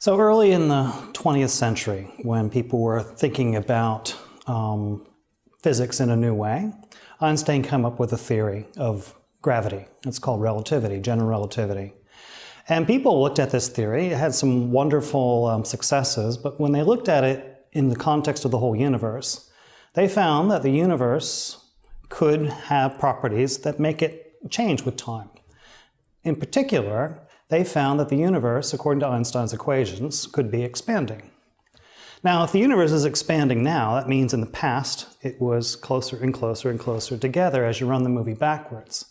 So early in the 20th century, when people were thinking about physics in a new way, Einstein came up with a theory of gravity. It's called relativity, general relativity. And people looked at this theory. It had some wonderful successes, but when they looked at it in the context of the whole universe, they found that the universe could have properties that make it change with time. In particular, they found that the universe, according to Einstein's equations, could be expanding. Now, if the universe is expanding now, that means in the past it was closer and closer and closer together as you run the movie backwards.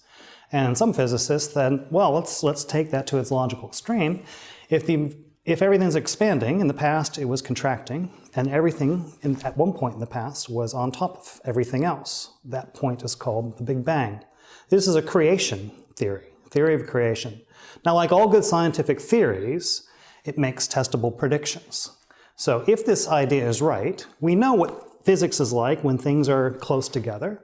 And some physicists then, well, let's take that to its logical extreme. If everything's expanding, in the past it was contracting, and everything at one point in the past was on top of everything else. That point is called the Big Bang. This is a creation theory of creation. Now, like all good scientific theories, it makes testable predictions. So if this idea is right, we know what physics is like when things are close together.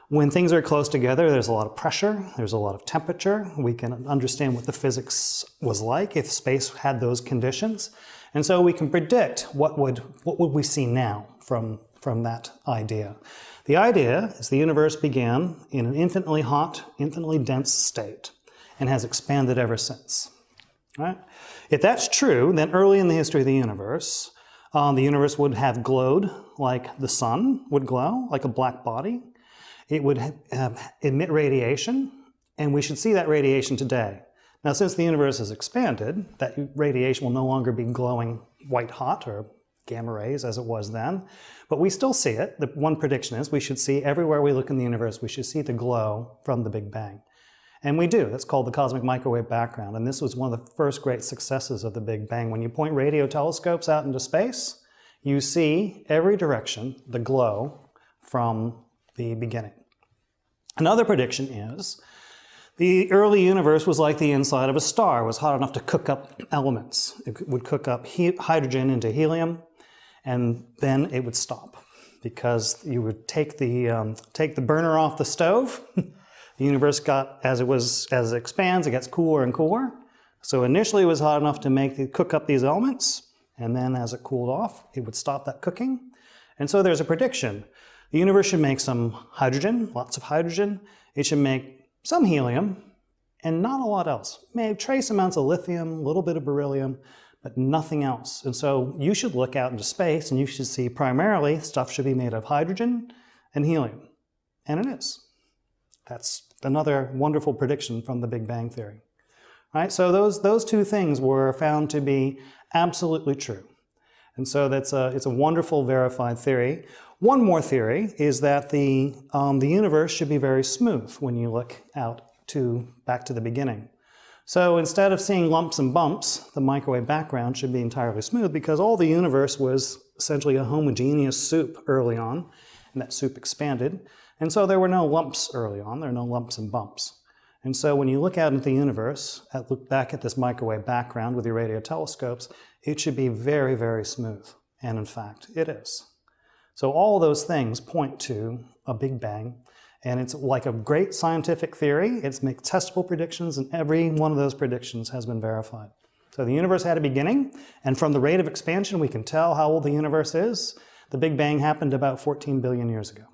When things are close together, there's a lot of pressure, there's a lot of temperature. We can understand what the physics was like if space had those conditions. And so we can predict what would we see now from that idea. The idea is the universe began in an infinitely hot, infinitely dense state and has expanded ever since. Right? If that's true, then early in the history of the universe would have glowed like the sun would glow, like a black body. It would emit radiation, and we should see that radiation today. Now, since the universe has expanded, that radiation will no longer be glowing white hot or gamma rays as it was then, but we still see it. The one prediction is we should see everywhere we look in the universe, we should see the glow from the Big Bang. And we do. That's called the cosmic microwave background, and this was one of the first great successes of the Big Bang. When you point radio telescopes out into space, you see every direction the glow from the beginning. Another prediction is the early universe was like the inside of a star. It was hot enough to cook up elements. It would cook up hydrogen into helium, and then it would stop because you would take the burner off the stove. The universe as it expands, it gets cooler and cooler. So initially it was hot enough to cook up these elements, and then as it cooled off, it would stop that cooking. And so there's a prediction. The universe should make some hydrogen, lots of hydrogen. It should make some helium, and not a lot else. Maybe trace amounts of lithium, a little bit of beryllium, but nothing else. And so you should look out into space, and you should see primarily stuff should be made of hydrogen and helium. And it is. That's another wonderful prediction from the Big Bang Theory. All right, so those two things were found to be absolutely true. And so it's a wonderful verified theory. One more theory is that the universe should be very smooth when you look out back to the beginning. So instead of seeing lumps and bumps, the microwave background should be entirely smooth because all the universe was essentially a homogeneous soup early on, and that soup expanded. And so there were no lumps early on, there are no lumps and bumps. And so when you look out into the universe, look back at this microwave background with your radio telescopes, it should be very, very smooth. And in fact, it is. So all those things point to a Big Bang, and it's like a great scientific theory. It makes testable predictions, and every one of those predictions has been verified. So the universe had a beginning, and from the rate of expansion, we can tell how old the universe is. The Big Bang happened about 14 billion years ago.